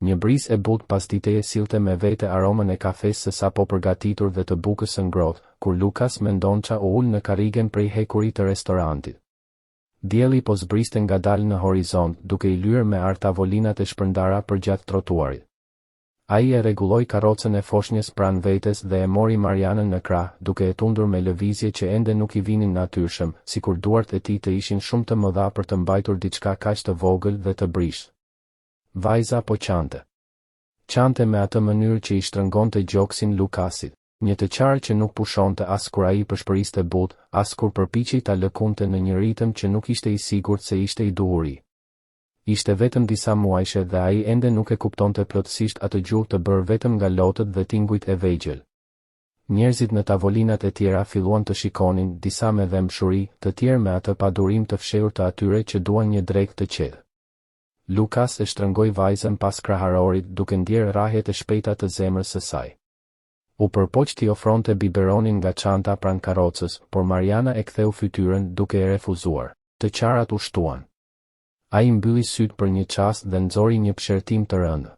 Një brisë e butë pas diteje sillte me vete aromën e kafes së sapo përgatitur dhe të bukës së ngrohtë, kur Lukas mendon qa u ul në karrigen prej hekurit të restorantit. Dielli po zbriste ngadalë në horizont, duke I lyer me ar tavolinat e shpërndara përgjatë trotuarit. Ai e rregulloi karrocën e foshnjës pranë vetes dhe e mori Marianën në krah, duke e tundur me lëvizje që ende nuk I vinin natyrshëm, sikur duart e tij të ishin shumë të mëdha për të mbajtur diçka kaq të vogël dhe të brishtë. Vajza po qante. Qante me atë mënyrë që I shtrëngonte gjoksin Lukasit, një të qarë që nuk pushonte as kur ai përshpëriste butë, as kur përpiqej ta lëkunte në një ritëm që nuk ishte I sigurt se ishte I duhuri. Ishte vetëm disa muajshe dhe ai ende nuk e kuptonte plotësisht atë gjuhë të bërë vetëm nga lotët dhe tingujt e vegjël. Njerëzit në tavolinat e tjera filluan të shikonin, disa me dhëmshuri, të tjerë me atë padurim të fshehur të atyre që duan një drekë të qetë. Lukas e shtrëngoi vajzën pas kraharorit duke ndjerë rrahjet e shpejta të zemrës së saj. U përpoq t'i ofronte biberonin nga çanta pranë karrocës, por Mariana e ktheu fytyrën duke e refuzuar. Të qarat u shtuan. Ai mbylli syt për një çast dhe nxori një pëshertim të rëndë.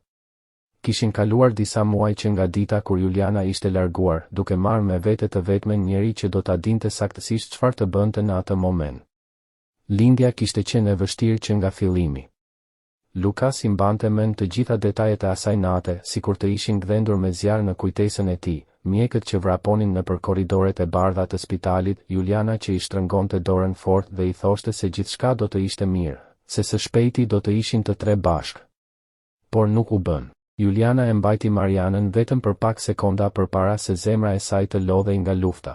Kishin kaluar disa muaj që nga dita kur Juliana ishte larguar, duke marrë me vete të vetmen njeri që do ta dinte saktësisht çfarë të bënte në atë moment. Lindja kishte qenë e vështirë që nga fillimi. Lukas I mbante mend të gjitha detajet e asaj nate, sikur të ishin gdhendur me zjarr në kujtesën e tij, mjekët që vraponin nëpër korridoret e bardha të spitalit, Juliana që I shtrëngonte dorën fort dhe I thoshte se gjithçka do të ishte mirë, se së shpejti do të ishin të tre bashkë. Por nuk u bën. Juliana e mbajti Marianën vetëm për pak sekonda përpara se zemra e saj të lodhej nga lufta.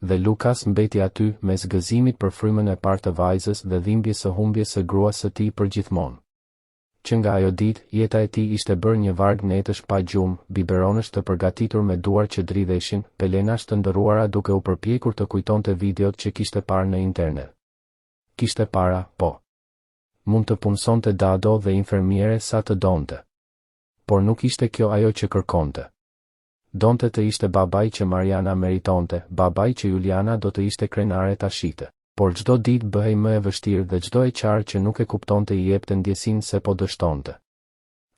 Dhe Lukas mbeti aty mes gëzimit për frymën e parë të vajzës dhe dhimbjes së humbjes së gruas së tij përgjithmonë. Që nga ajo ditë, jeta e tij ishte bërë një varg netësh pa gjumë, biberonësh të përgatitur me duar që dridheshin, pelenash të ndërruara duke u përpjekur të kujtonte videot që kishte parë në internet. Kishte para, po. Mund të punsonte dado dhe infermiere sa të donte. Por nuk ishte kjo ajo që kërkonte. Donte të ishte babai që Mariana meritonte, babai që Juliana do të ishte krenare ta shite. Por çdo ditë bëhej më e vështirë dhe çdo e qarë që nuk e kuptonte I jepte ndjesinë se po dështonte.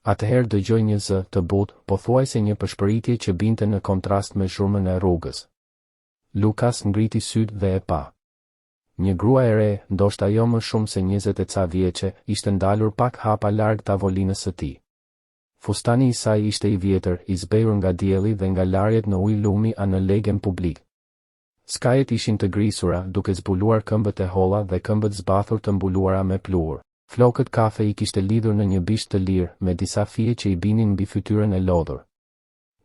Atëherë dëgjoi një zë të butë, pothuajse një përshpëritje që binte në kontrast me zhurmën e rrugës. Lukas ngriti syt dhe e pa. Një grua e re, ndoshta jo më shumë se 20 e ca vjeçe, ishte ndalur pak hapa larg tavolinës së tij. Fustani I saj ishte I vjetër, I zbehur nga dielli dhe nga larjet në ujë lumi anë legen publik. Skajet ishin të grisura, duke zbuluar këmbët e holla dhe këmbët zbathur të mbuluara me pluhur. Flokët kafe I kishte lidhur në një bisht të lirë, me disa fije që I binin mbi fytyrën e lodhur.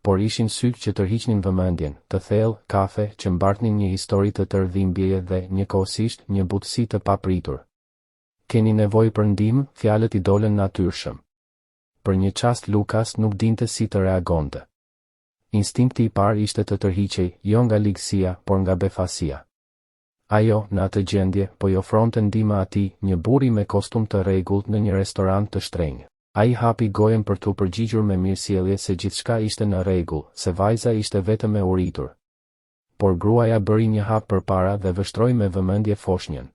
Por ishin sytë që tërhiqnin vëmendjen, të thellë, kafe, që mbartnin një histori të tërë dhimbjeje dhe, njëkohësisht, një butësi të papritur. Keni nevojë për ndihmë, fjalët I dolën natyrshëm. Për një çast Lukas nuk dinte si të reagonte. Instinkti I parë ishte të tërhiqej, jo nga ligësia, por nga befasia. Ajo, në atë gjendje, po I ofronte ndihmë atij, një burri me kostum të rregullt në një restorant të shtrenjtë. Ai hapi gojen për t'u përgjigjur me mirësjellje se gjithçka ishte në rregull, se vajza ishte vetëm e uritur. Por gruaja bëri një hap përpara dhe vështroi me vëmendje foshnjën.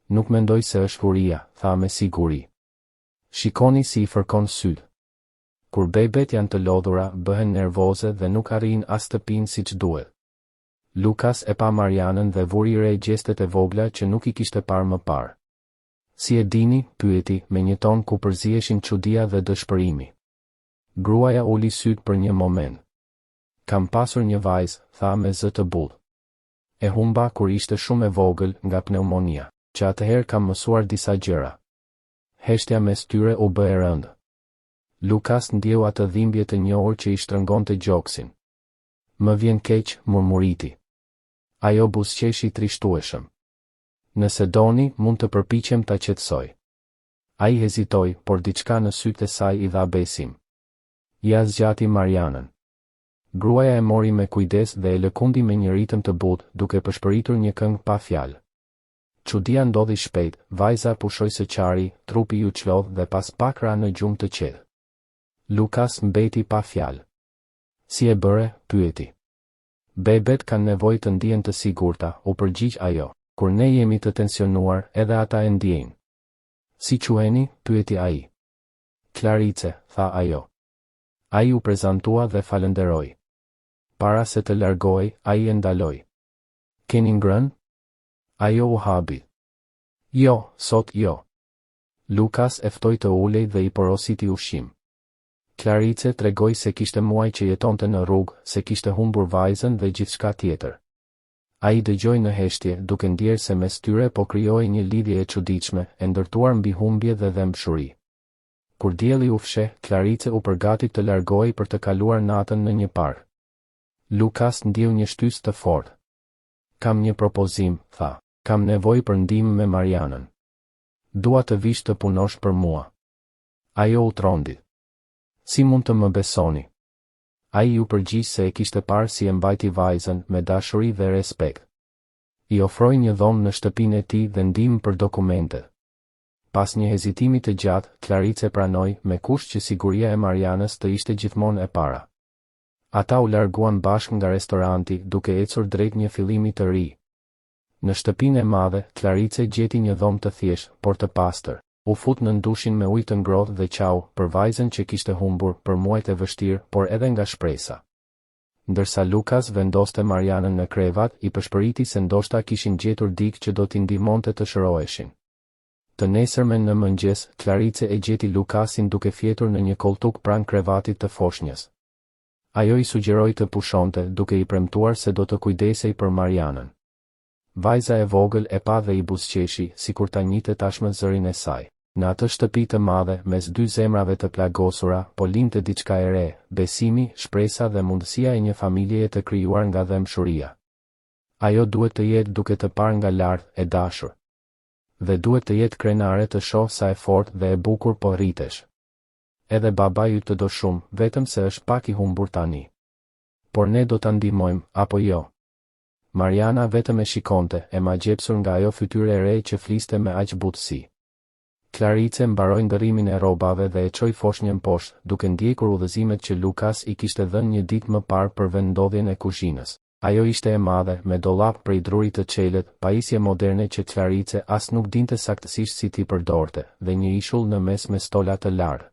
Nuk mendoj se është furia, tha me siguri. Shikoni si I fërkon syt. Kur bebet janë të lodhura, bëhen nervoze dhe nuk arrin as të pinë siç duhet. Lukas e pa Marianën dhe vuri re gjestet e vogla që nuk I kishte parë më parë. Si e dini, pyeti, me një ton ku përzieshin çudia dhe dëshpërimi. Gruaja uli syt për një moment. Kam pasur një vajzë, tha me zë të butë. E humba kur ishte shumë e vogël nga pneumonia, që atëherë kam mësuar disa gjëra. Heshtja mes tyre u bë e rëndë. Lukas ndjeu atë dhimbje të njohur që I shtrëngonte gjoksin. Më vjen keq, murmuriti. Ajo buzëqeshi trishtueshëm. Nëse doni, mund të përpiqem ta qetësoj. Ai hezitoi, por diçka në sytë e saj I dha besim. Ja zgjati Marianën. Gruaja e mori me kujdes dhe e lëkundi me një ritëm të butë, duke përshpëritur një këngë pa fjalë. Çudia ndodhi shpejt, vajza pushoi së qari, trupi ju çlodh dhe pas pak ra në gjumë të qetë. Lukas mbeti pa fjalë. Si e bëre, pyeti. Bebet kanë nevojë të ndihen të sigurta, u përgjigj ajo. Kur ne jemi të tensionuar, edhe ata e ndjejnë. Si quheni, pyeti ai. Klarice, tha ajo. Ai u prezantua dhe falenderoi. Para se të largohej, ai e ndaloi. Keni ngrënë? Ajo u habi. Jo, sot jo. Lukas e ftoi të ulej dhe i porositi ushqim. Klarice tregoi se kishte muaj që jetonte në rrugë, se kishte humbur vajzën dhe gjithçka tjetër. Ai dëgjoi në heshtje, duke ndjerë se mes tyre po krijoi një lidhje e çuditshme, e ndërtuar mbi humbje dhe dëmshuri. Kur dielli u fsheh, Klarice u përgati të largohej për të kaluar natën në një park. Lukas ndjeu një shtysë të fortë. Kam një propozim, tha. Kam nevojë për ndihmë me Marianën. Dua të vish të punosh për mua. Ajo u trondi. Si mund të më besoni? Ai ju përgjigj se e kishte parë si e mbajti vajzën me dashuri dhe respekt. I ofroi një dhomë në shtëpinë e tij dhe ndihmë për dokumente. Pas një hezitimi të gjatë, Klarice pranoi, me kusht që siguria e Marianës të ishte gjithmonë e para. Ata u larguan bashkë nga restoranti, duke ecur drejt një fillimi të ri. Në shtëpinë e madhe, Klarice gjeti një dhomë të thjeshtë, por të pastër. U fut në ndushin me ujë të ngrohtë dhe qau, për vajzën që kishte humbur, për muajt e vështirë, por edhe nga shpresa. Ndërsa Lukas vendoste Marianën në krevat, i përshpëriti se ndoshta kishin gjetur dikë që do t'i ndihmonte të shëroheshin. Të nesërmen në mëngjes, Klarice e gjeti Lukasin duke fjetur në një koltuk pranë krevatit të foshnjës. Ajo i sugjeroi të pushonte, duke i premtuar se do të kujdesej për Marianën. Vajza e vogël e pa dhe i buzëqeshi, sikur ta njihte tashmë zërin e saj. Në atë shtëpi të madhe, mes dy zemrave të plagosura, po lindte diçka e re, besimi, shpresa dhe mundësia e një familjeje të krijuar nga dëmshuria. Ajo duhet të jetë duke të parë nga lart, e dashur. Dhe duhet të jetë krenare të shohë sa e fortë dhe e bukur po rritesh. Edhe babai yt të do shumë, vetëm se është pak i humbur tani. Por ne do ta ndihmojmë, apo jo? Mariana vetëm e shikonte, e magjepsur nga ajo fytyrë e re që fliste me aq butësi. Klarice mbaroi ndërrimin e rrobave dhe e çoi foshnjën poshtë, duke ndjekur udhëzimet që Lukas i kishte dhënë një ditë më parë për vendodhjen e kuzhinës. Ajo ishte e madhe, me dollap prej drurit të çelët, pajisje moderne që Klarice as nuk dinte saktësisht si t'i përdorte, dhe një ishull në mes me stola të larë.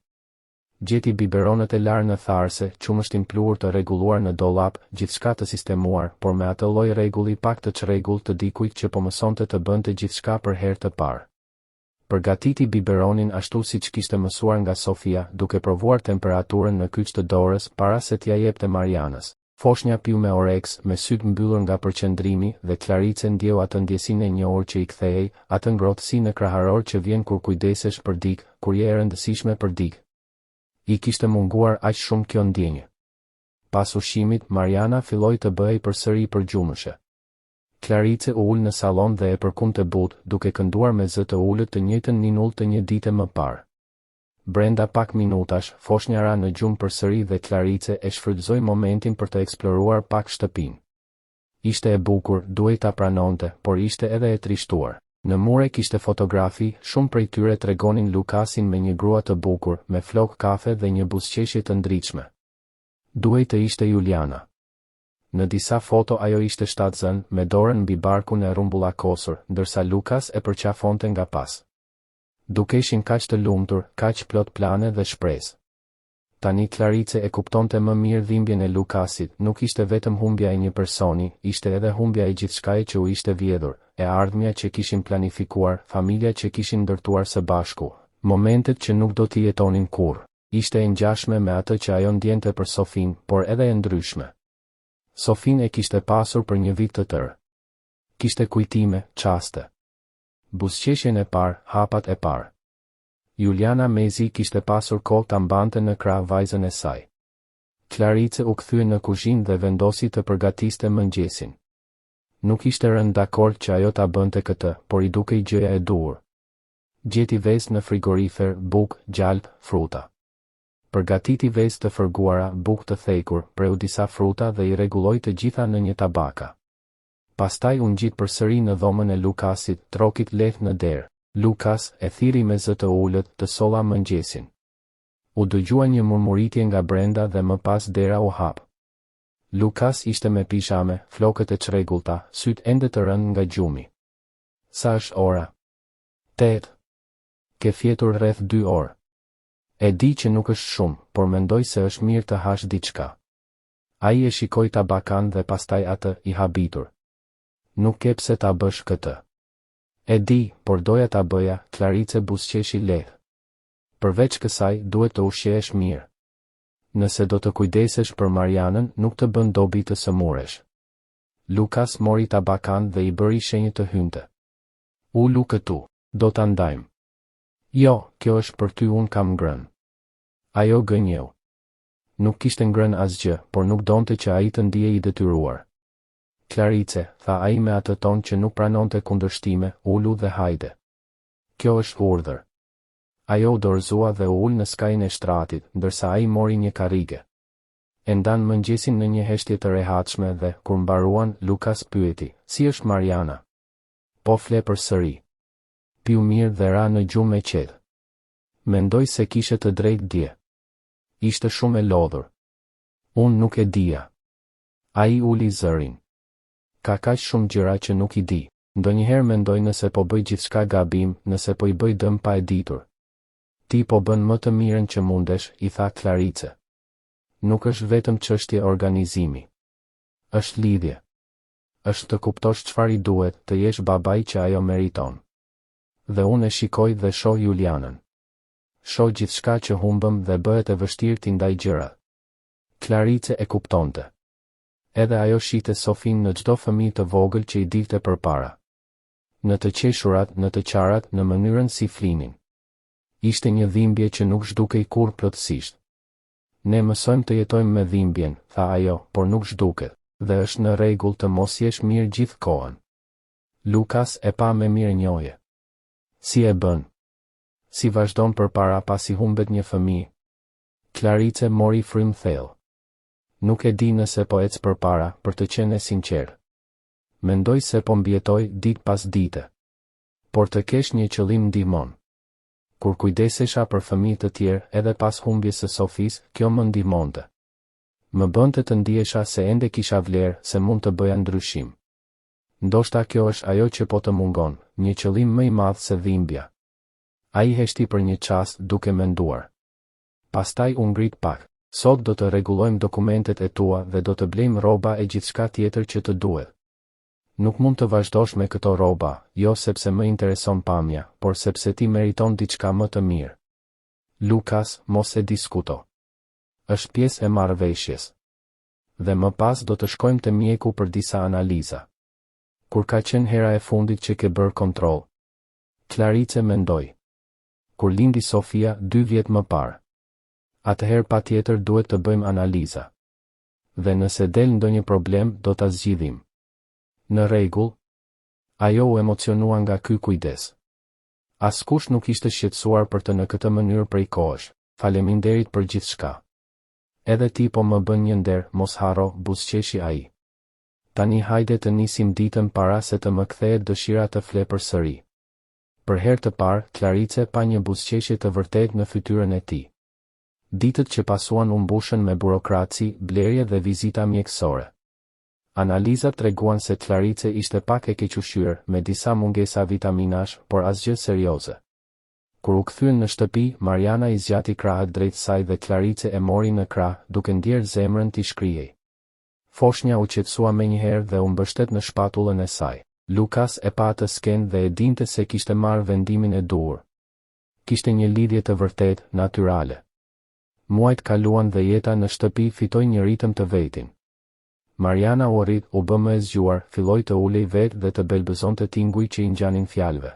Gjeti biberonët e larë në tharse, qumështin pluhur të rregulluar në dollap, gjithçka të sistemuar, por me atë lloj rregulli pak të çrregull të dikujt që po mësonte të bënte gjithçka për herë të parë. Përgatiti biberonin ashtu siç kishte mësuar nga Sofia, duke provuar temperaturën në kyç të dorës para se t'ia jepte Marianës. Foshnja piu me oreks, me sytë mbyllur nga përqendrimi, dhe Klarice ndjeu atë ndjesinë e njohur që i kthehej, atë ngrohtësi në kraharor që vjen kur kujdesesh për dikë, kur je e rëndësishme për dikë. I kishte munguar aq shumë kjo ndjenjë. Pas ushqimit, Mariana filloi të bëhej përsëri përgjumëshe. Klarice u ul në sallon dhe e përkumte butë, duke kënduar me zë të ulët të njëjtën ninull të një dite më parë. Brenda pak minutash, foshnja ra në gjumë përsëri dhe Klarice e shfrytëzoi momentin për të eksploruar pak shtëpinë. Ishte e bukur, duhej ta pranonte, por ishte edhe e trishtuar. Në mure kishte fotografi, shumë prej tyre tregonin Lukasin me një grua të bukur, me flok kafe dhe një buzëqeshje të ndritshme. Duhej të ishte Juliana. Në disa foto ajo ishte shtatzën, me dorën mbi barkun e rrumbullakosur, ndërsa Lukas e përqafonte nga pas. Dukeshin kaq të lumtur, kaq plot plane dhe shpresë. Tani Klarice e kuptonte më mirë dhimbjen e Lukasit, nuk ishte vetëm humbja e një personi, ishte edhe humbja e gjithçkaje që u ishte vjedhur, e ardhmja që kishin planifikuar, familja që kishin ndërtuar së bashku, momentet që nuk do t'i jetonin kurrë. Ishte e ngjashme me atë që ajo ndjente për Sofin, por edhe e ndryshme. Sofin e kishte pasur për një vit të tërë. Kishte kujtime, çaste. Buzëqeshjen e parë, hapat e parë. Juliana mezi kishte pasur kohë ta mbante në krah vajzën e saj. Klarice u kthye në kuzhinë dhe vendosi të përgatiste mëngjesin. Nuk ishte rënë dakord që ajo ta bënte këtë, por i dukej gjëja e duhur. Gjeti vezë në frigorifer, bukë, gjalp, fruta. Përgatiti vezë të fërguara, bukë të thekur, preu disa fruta dhe i rregulloi të gjitha në një tabaka. Pastaj u ngjit përsëri në dhomën e Lukasit, trokit lehtë në derë. Lukas e thiri me zë të ulët, të solla mëngjesin. U dëgjua një murmuritje nga brenda dhe më pas dera u hap. Lukas ishte me pijame, flokët e çrregullta, syt ende të rënë nga gjumi. Sa është ora? 8. Ke fjetur rreth 2 orë. E di që nuk është shumë, por mendoj se është mirë të hash diçka. Ai e shikoi tabakan dhe pastaj atë i habitur. Nuk ke pse ta bësh këtë. E di, por doja ta bëja, Klarice buzëqeshi lehtë. Përveç kësaj, duhet të ushqehesh mirë. Nëse do të kujdesesh për Marianën, nuk të bën dobi të sëmuresh. Lukas mori tabakan dhe i bëri shenjë të hynte. Ulu këtu, do ta ndajmë. Jo, kjo është për ty, unë kam ngrënë. Ajo gënjeu. Nuk kishte ngrënë asgjë, por nuk donte që ai të ndihej i detyruar. Klarice, tha ai me atë ton që nuk pranonte kundërshtime, ulu dhe hajde. Kjo është urdhër. Ajo u dorëzua dhe u ul në skajin e shtratit, ndërsa ai mori një karrige. E ndan mëngjesin në një heshtje të rehatshme dhe, kur mbaruan, Lukas pyeti, si është Mariana? Po fle përsëri. Piu mirë dhe ra në gjumë e qetë. Mendoj se kishe të drejtë dje. Ishte shumë e lodhur. Unë nuk e dija. Ai uli zërin. Ka kaq shumë gjëra që nuk i di. Ndonjëherë mendoj nëse po bëj gjithçka gabim, nëse po i bëj dëm pa e ditur. Ti po bën më të mirën që mundesh, i tha Klarice. Nuk është vetëm çështje organizimi. Është lidhje. Është të kuptosh çfarë i duhet, të jesh babai që ajo meriton. Dhe unë e shikoj dhe shoh Julianën. Shoh gjithçka që humbëm dhe bëhet e vështirë t'i ndaj gjërat. Klarice e kuptonte. Edhe ajo shite Sofin në çdo fëmijë të vogël që i dilte përpara. Në të qeshurat, në të qarat, në mënyrën si flinin. Ishte një dhimbje që nuk zhdukej kurrë plotësisht. Ne mësojmë të jetojmë me dhimbjen, tha ajo, por nuk zhduket, dhe është në rregull të mos jesh mirë gjithë kohën. Lukas e pa me mirënjohje. Si e bën? Si vazhdon përpara pasi humbet një fëmijë? Klarice mori frym thellë. Nuk e di nëse po ec përpara, për të qenë sinqert. Mendoj se po mbjetoj ditë pas dite. Por të kesh një qëllim ndihmon. Kur kujdesesha për fëmijë të tjerë, edhe pas humbjes së Sofis, kjo më ndihmonte. Më bënte të ndihesha se ende kisha vlerë, se mund të bëja ndryshim. Ndoshta kjo është ajo që po të mungon, një qëllim më i madh se dhimbja. Ai heshti për një çast duke menduar. Pastaj u ngrit pak. Sot do të rregullojmë dokumentet e tua dhe do të blejmë rroba e gjithçka tjetër që të duhet. Nuk mund të vazhdosh me këto rroba, jo sepse më intereson pamja, por sepse ti meriton diçka më të mirë. Lukas, mos e diskuto. Është pjesë e marrëveshjes. Dhe më pas do të shkojmë te mjeku për disa analiza. Kur ka qenë hera e fundit që ke bërë kontroll? Klarice mendoi. Kur lindi Sofia 2 vjet më parë. Atëherë patjetër duhet të bëjmë analiza. Dhe nëse del ndonjë problem, do ta zgjidhim. Në rregull? Ajo u emocionua nga ky kujdes. Askush nuk ishte shqetësuar për të në këtë mënyrë prej kohësh. Faleminderit për gjithçka. Edhe ti po më bën një nder, mos harro, buzëqeshi ai. Tani hajde të nisim ditën para se të më kthehet dëshira të fle përsëri. Për herë të parë, Klarice pa një buzëqeshje të vërtetë në fytyrën e tij. Ditët që pasuan u mbushën me burokraci, blerje dhe vizita mjekësore. Analizat treguan se Klarice ishte pak e kequshqyer, me disa mungesa vitaminash, por asgjë serioze. Kur u kthyen në shtëpi, Mariana i zgjati krahët drejt saj dhe Klarice e mori në krah, duke ndjerë zemrën t'i shkrihej. Foshnja u qetësua menjëherë dhe u mbështet në shpatullën e saj. Lukas e pa atë skenë dhe e dinte se kishte marrë vendimin e duhur. Kishte një lidhje të vërtetë, natyrale. Muajt kaluan dhe jeta në shtëpi fitoi një ritëm të vetin. Mariana u arrit, u bë më e zgjuar, filloi të ulej vetë dhe të belbëzonte tinguj që i ngjanin fjalëve.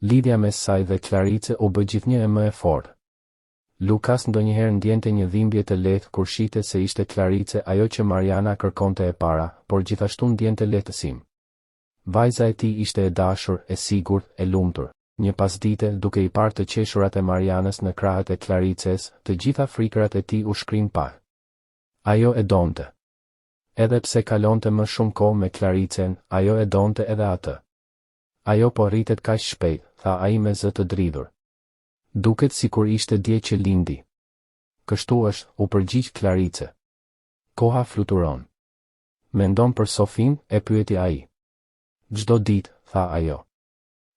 Lidhja mes saj dhe Klarice u bë gjithnjë e më e fortë. Lukas ndonjëherë ndjente një dhimbje të lehtë kur shihte se ishte Klarice ajo që Mariana kërkonte e para, por gjithashtu ndjente lehtësim. Vajza e tij ishte e dashur, e sigurt, e lumtur. Një pasdite, duke i parë të qeshurat e Marianës në krahët e Klarices, të gjitha frikërat e tij u shkrin pak. Ajo e donte. Edhe pse kalonte më shumë kohë me Claricen, ajo e donte edhe atë. Ajo po rritet kaq shpejt, tha ai me zë të dridhur. Duket sikur ishte dje që lindi. Kështu është, u përgjigj Klarice. Koha fluturon. Mendon për Sofin, e pyeti ai. Çdo ditë, tha ajo.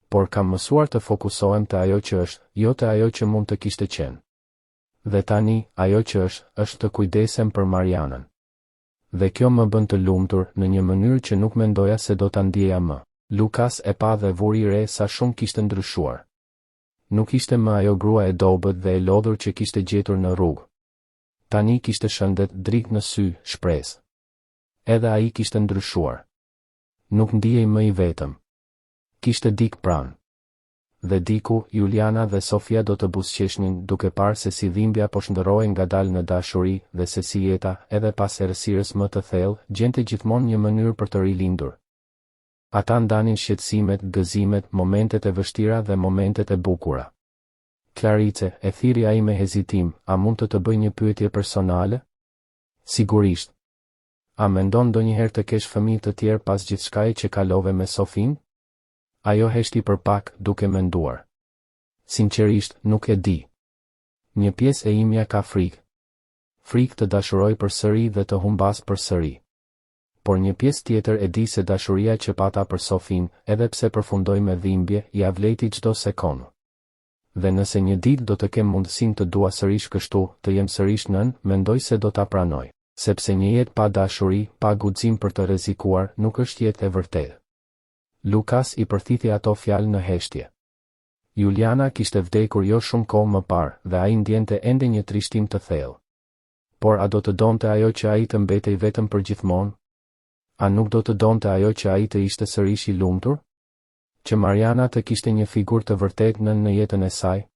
Por kam mësuar të fokusohem te ajo që është, jo te ajo që mund të kishte qenë. Dhe tani, ajo që është të kujdesem për Marianën. Dhe kjo më bën të lumtur në një mënyrë që nuk mendoja se do ta ndjeja më. Lukas e pa dhe vuri re sa shumë kishte ndryshuar. Nuk ishte më ajo grua e dobët dhe e lodhur që kishte gjetur në rrugë. Tani kishte shëndet, dritë në sy, shpresë. Edhe ai kishte ndryshuar. Nuk ndihej më i vetëm. Kishte dik pranë. Dhe diku, Juliana dhe Sofia do të buzëqeshnin duke parë se si dhimbja po shndërrohej ngadalë në dashuri dhe se si jeta, edhe pas errësirës më të thellë, gjente gjithmonë një mënyrë për të rilindur. Ata ndanin shqetësimet, gëzimet, momentet e vështira dhe momentet e bukura. Klarice, e thiri ai me hezitim, a mund të bëj një pyetje personale? Sigurisht. A mendon ndonjëherë të kesh fëmijë të tjerë pas gjithçkaje që kalove me Sofin? Ajo heshti për pak, duke menduar. Sinqerisht, nuk e di. Një pjesë e imja ka frikë. Frikë të dashuroj përsëri dhe të humbas përsëri. Por një pjesë tjetër e di se dashuria që pata për Sofin, edhe pse përfundoi me dhimbje, ja vleti çdo sekond. Dhe nëse një ditë do të kem mundësinë të dua sërish kështu, të jem sërish nën, mendoj se do ta pranoj, sepse një jetë pa dashuri, pa guxim për të rrezikuar, nuk është jetë e vërtetë. Lukas i përthithi ato fjalë në heshtje. Juliana kishte vdekur jo shumë kohë më parë, dhe ai ndjente ende një trishtim të thellë. Por a do të donte ajo që ai të mbetej vetëm për gjithmonë? A nuk do të donte ajo që ai të ishte sërish i lumtur? Që Mariana të kishte një figurë të vërtetë në jetën e saj?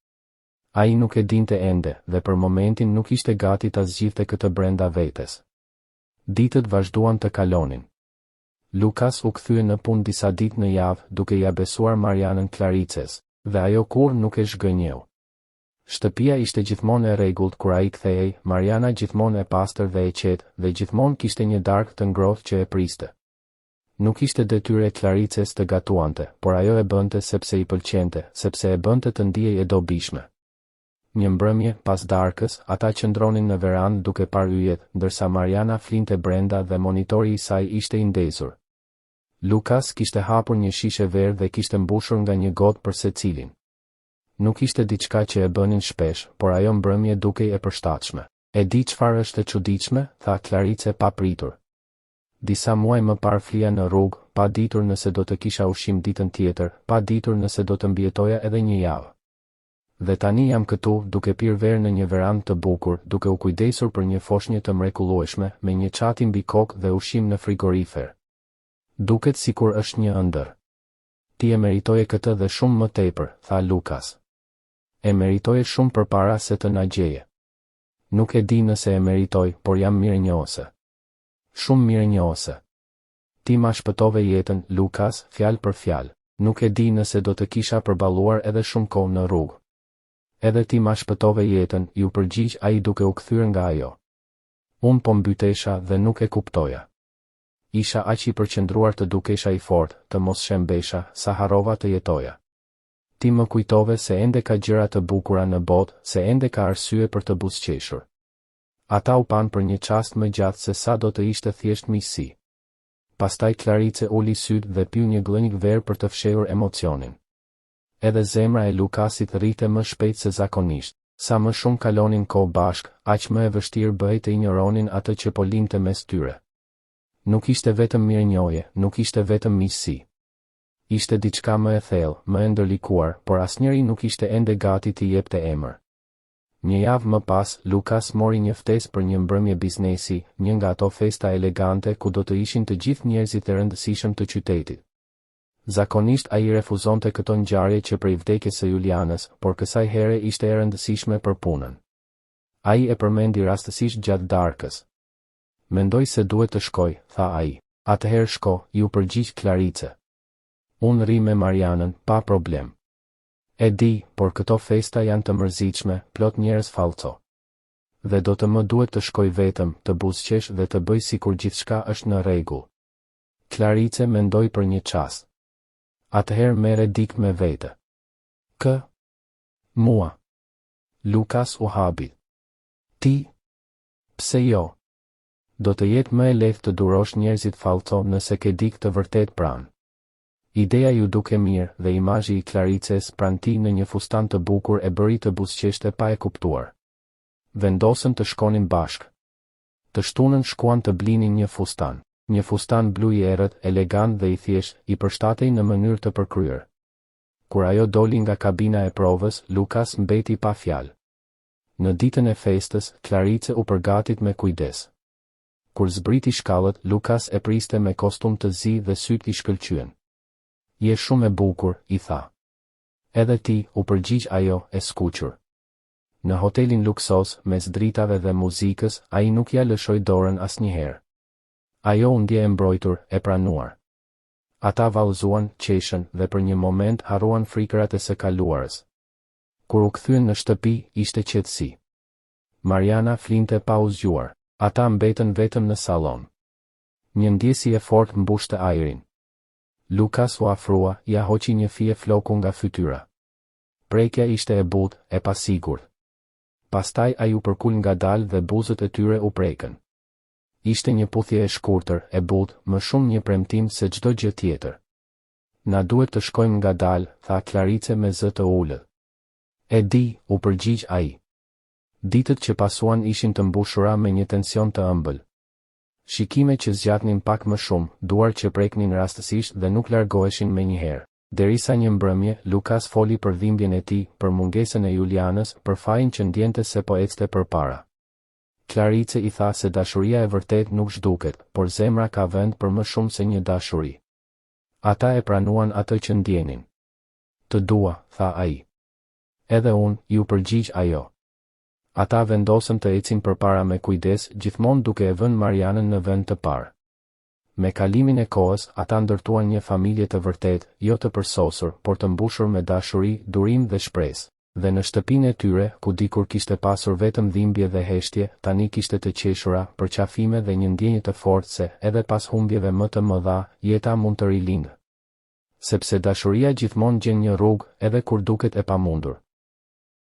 Ai nuk e dinte ende, dhe për momentin nuk ishte gati ta zgjidhte këtë brenda vetes. Ditët vazhduan të kalonin. Lukas u kthye në punë disa ditë në javë, duke ia besuar Marianën Clarices, dhe ajo kur nuk e zhgënjeu. Shtëpia ishte gjithmonë e rregullt kur ai kthehej, Mariana gjithmonë e pastër dhe e qetë, dhe gjithmonë kishte një darkë të ngrohtë që e priste. Nuk ishte detyrë e Clarices të gatuante, por ajo e bënte sepse i pëlqente, sepse e bënte të ndihej e dobishme. Një mbrëmje, pas darkës, ata qëndronin në verandë duke parë yjet, ndërsa Mariana flinte brenda dhe monitori i saj ishte i ndezur. Lukas kishte hapur një shishe verë dhe kishte mbushur nga një gotë për secilin. Nuk ishte diçka që e bënin shpesh, por ajo mbrëmje dukej e përshtatshme. E di çfarë është e çuditshme, tha Clarice pa pritur. Disa muaj më parë flija në rrugë, pa ditur nëse do të kisha ushqim ditën tjetër, pa ditur nëse do të mbjetoja edhe një javë. Dhe tani jam këtu, duke pirë verë në një verandë të bukur, duke u kujdesur për një foshnjë të mrekullueshme, me një çati mbi kokë dhe ushqim në frigorifer. Duket sikur është një ëndër. Ti e meritoje këtë dhe shumë më tepër, tha Lukas. E meritoje shumë përpara se të na gjeje. Nuk e di nëse e meritoj, por jam mirënjohëse. Shumë mirënjohëse. Ti ma shpëtove jetën, Lukas, fjalë për fjalë. Nuk e di nëse do të kisha përballuar edhe shumë kohë në rrugë. Edhe ti ma shpëtove jetën, ju përgjigj ai duke u kthyer nga ajo. Unë po mbytesha dhe nuk e kuptoja. Isha aq i përqendruar të dukesha i fortë, të mos shembesha, sa harrova të jetoja. Ti më kujtove se ende ka gjëra të bukura në botë, se ende ka arsye për të buzëqeshur. Ata u pan për një çast më gjatë se sa do të ishte thjesht miqësi. Pastaj Clarice uli syt dhe piu një glënjë verë për të fshehur emocionin. Edhe zemra e Lukasit rrite më shpejt se zakonisht. Sa më shumë kalonin kohë bashk, aq më e vështirë bëhej të injoronin atë që po lindte mes tyre. Nuk ishte vetëm mirënjohje, nuk ishte vetëm miqësi. Ishte diçka më e thellë, më e ndërlikuar, por asnjëri nuk ishte ende gati t'i jepte emër. Një javë më pas, Lukas mori një ftesë për një mbrëmje biznesi, një nga ato festa elegante ku do të ishin të gjithë njerëzit e rëndësishëm të qytetit. Zakonisht ai refuzonte këto ngjarje që prej vdekjes së Julianës, por kësaj here ishte e rëndësishme për punën. Ai e përmendi rastësisht gjatë darkës. Mendoj se duhet të shkoj, tha ai. Atëherë shko, ju përgjigj Clarice. Unë rri me Marianën, pa problem. E di, por këto festa janë të mërzitshme, plot njerëz fallco. Dhe do të më duhet të shkoj vetëm, të buzëqesh dhe të bëj sikur gjithçka është në rregull. Clarice mendoi për një çast. Atëherë merre dik me vete. Mua. Lukas u habi. Ti? Pse jo? Do të jetë më e lehtë të durosh njerëzit fallco nëse ke dik të vërtet pranë. Ideja ju duke mirë dhe imazhi i Clarices pranë tij në një fustan të bukur e bëri të buzëqeshte pa e kuptuar. Vendosën të shkonin bashk. Të shtunën shkuan të blinin një fustan blu i errët, elegant dhe i thjesht, i përshtatej në mënyrë të përkryer. Kur ajo doli nga kabina e provës, Lukas mbeti pa fjalë. Në ditën e festës, Klarice u përgatit me kujdes. Kur zbriti shkallët, Lukas e priste me kostum të zi dhe syt i shkëlqyen. Je shumë e bukur, i tha. Edhe ti, u përgjigj ajo, e skuqur. Në hotelin luksos, mes dritave dhe muzikës, ai nuk ja lëshoi dorën asnjëherë. Ajo u ndje e mbrojtur, e pranuar. Ata vallëzuan, qeshën dhe për një moment harruan frikërat e së kaluarës. Kur u kthyen në shtëpi, ishte qetësi. Mariana flinte pa u zgjuar. Ata mbetën vetëm në sallon. Një ndjesi e fortë mbushte ajrin. Lukas u afrua, ja hoqi një fije floku nga fytyra. Prekja ishte e butë, e pasigurt. Pastaj ai u përkul ngadalë dhe buzët e tyre u prekën. Ishte një puthje e shkurtër, e butë, më shumë një premtim se çdo gjë tjetër. Na duhet të shkojmë ngadalë, tha Klarice me zë të ulët. E di, u përgjigj ai. Ditët që pasuan ishin të mbushura me një tension të ëmbël. Shikime që zgjatnin pak më shumë, duar që preknin rastësisht dhe nuk largoheshin menjëherë. Derisa një mbrëmje, Lukas foli për dhimbjen e tij, për mungesën e Julianës, për fajin që ndjente se po ecte përpara. Klarice i tha se dashuria e vërtet nuk zhduket, por zemra ka vend për më shumë se një dashuri. Ata e pranuan atë që ndjenin. Të dua, tha ai. Edhe unë, ju përgjigj ajo. Ata vendosën të ecin përpara me kujdes, gjithmonë duke e vënë Marianën në vend të parë. Me kalimin e kohës, ata ndërtuan një familje të vërtet, jo të përsosur, por të mbushur me dashuri, durim dhe shpresë. Dhe në shtëpinë e tyre, ku dikur kishte pasur vetëm dhimbje dhe heshtje, tani kishte të qeshura, përqafime dhe një ndjenjë të fortë se, edhe pas humbjeve më të mëdha, jeta mund të rilindë. Sepse dashuria gjithmonë gjen një rrugë, edhe kur duket e pamundur.